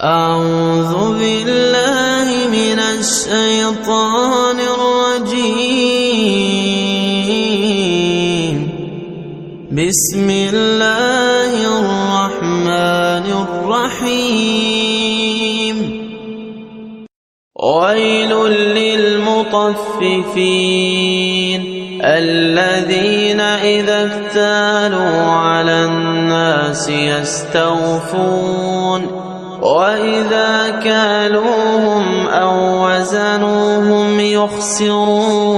أعوذ بالله من الشيطان الرجيم. بسم الله الرحمن الرحيم. ويل للمطففين الذين إذا اكتالوا على الناس يستوفون وإذا كالوهم أو وزنوهم يخسرون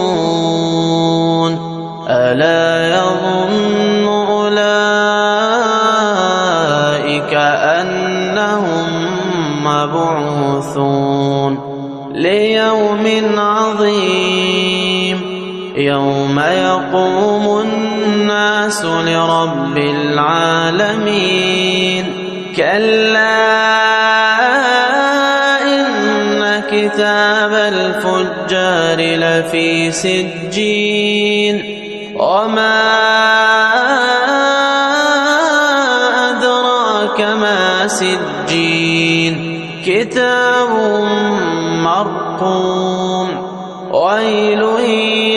ألا يظن أولئك أنهم مبعوثون ليوم عظيم يوم يقوم الناس لرب العالمين. كلا إن كتاب الفجار لفي سجين وما أدراك ما سجين كتاب مرقوم. ويل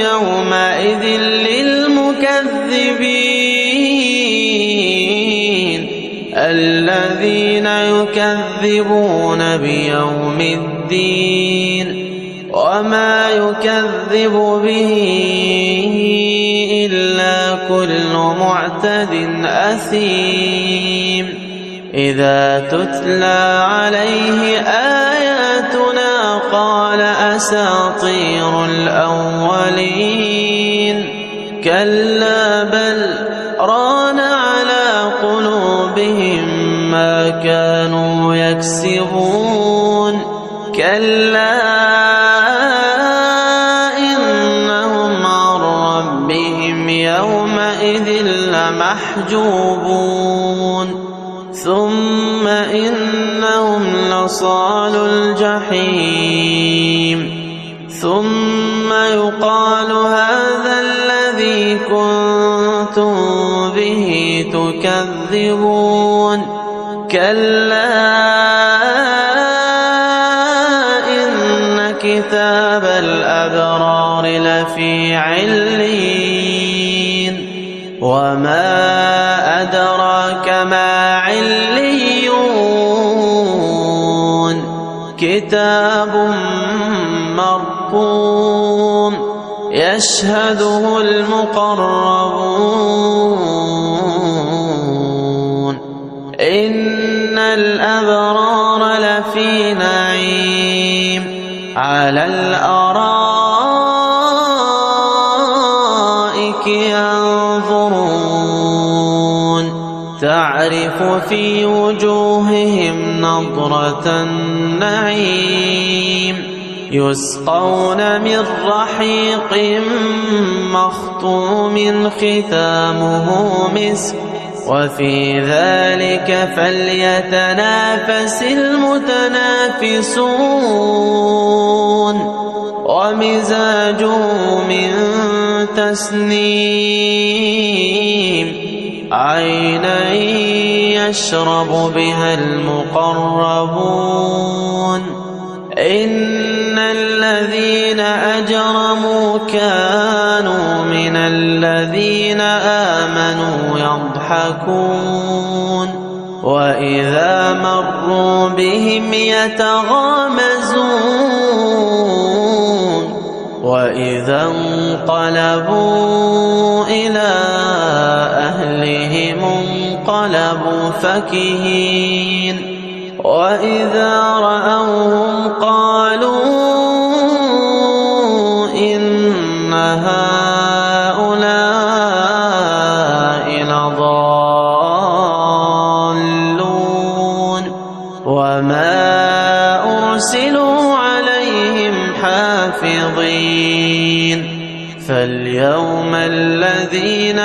يومئذ للمكذبين الذين يكذبون بيوم الدين وما يكذب به إلا كل معتد أثيم. إذا تتلى عليه آياتنا قال أساطير الأولين. كلا بل ران على قلوبهم ما كانوا يكسبون. كلا إنهم عن ربهم يومئذ لمحجوبون. ثم إنهم لصال الجحيم. ثم يقال هذا الذي كنتم به تكذبون. كلا إن كتاب الأبرار لفي عليين. وما أدراك ما عليون. كتاب مرقوم يشهده المقربون. إن الأبرار لفي نعيم على الأرائك ينظرون تعرف في وجوههم نضرة النعيم. يسقون من رحيق مختوم ختامه مسك وفي ذلك فليتنافس المتنافسون. ومزاجه من تسنيم عينا يشرب بها المقربون. إن الذين أجرموا كانوا من الذين آمنوا يضحكون وإذا مروا بهم يتغامزون. وإذا انقلبوا إلى أهلهم انقلبوا فكهين. وإذا رأوهم قالوا إن هؤلاء لضالون. وما أرسلوا عليهم حافظين. فاليوم الذين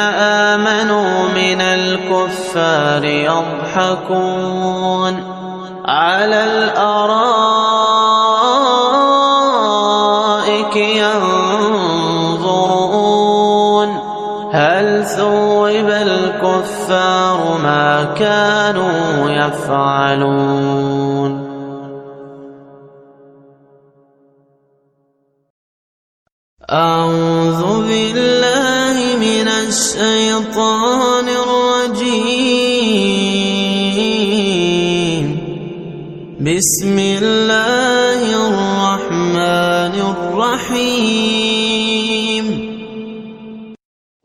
آمنوا من الكفار يضحكون على الأرائك ينظرون هل ثوب الكفار ما كانوا يفعلون. بسم الله الرحمن الرحيم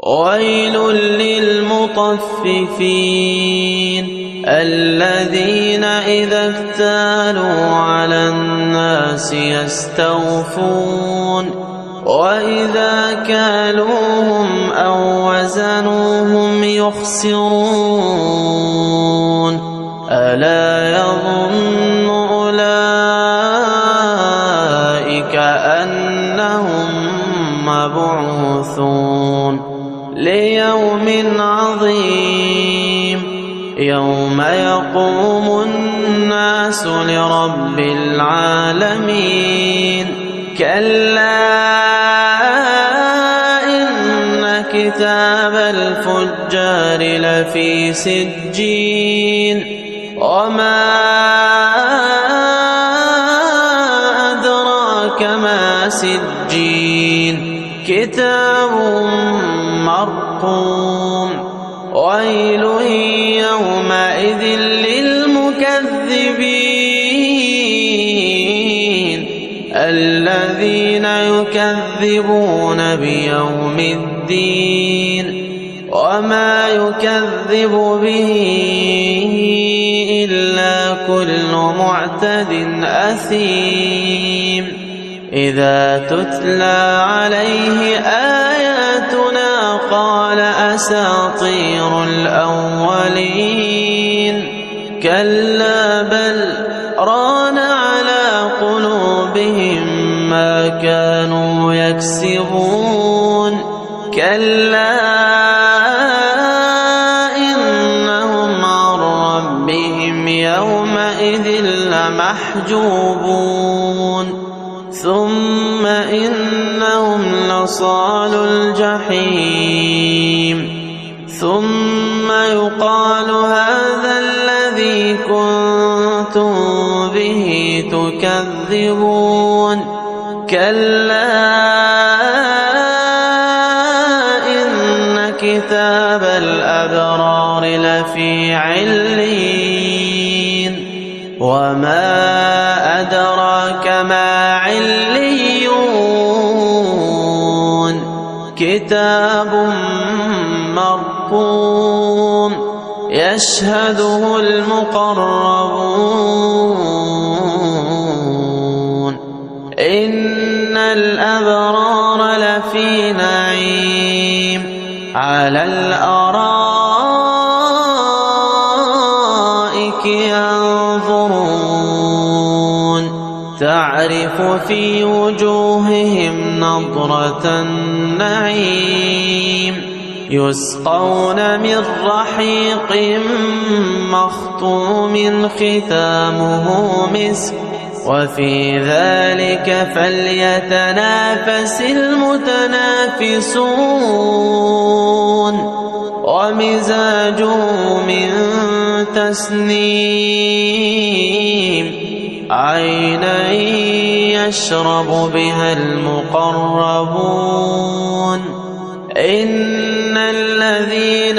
ويل للمطففين الذين إذا اكتالوا على الناس يستوفون وإذا كالوهم أو وزنوهم يخسرون ألا يظن أولئك أنهم مبعوثون ليوم عظيم يوم يقوم الناس لرب العالمين كلا إن كتاب الفجار لفي سجين وما أدراك ما سجين كتاب مرقوم ويل يومئذ للمكذبين الذين يكذبون بيوم الدين وما يكذب به إلا كل معتد أثيم إذا تتلى عليه آياتنا قال أساطير الأولين كلا بل ران على قلوبهم ما كانوا يكسبون كلا إنهم عن ربهم يومئذ لمحجوبون ثم إنهم لصال الجحيم ثم يقال هذا الذي كنتم به تكذبون كلا إن كتاب الأبرار لفي عليين وما أدراك ما عليون كتاب مرقوم يشهده المقربون إن الأبرار لفي نعيم على الأرائك ينظرون تعرف في وجوههم نضرة النعيم يسقون من رحيق مختوم ختامه مسك وفي ذلك فليتنافس المتنافسون ومزاجه من تسنيم عينا يشرب بها المقربون إن الذين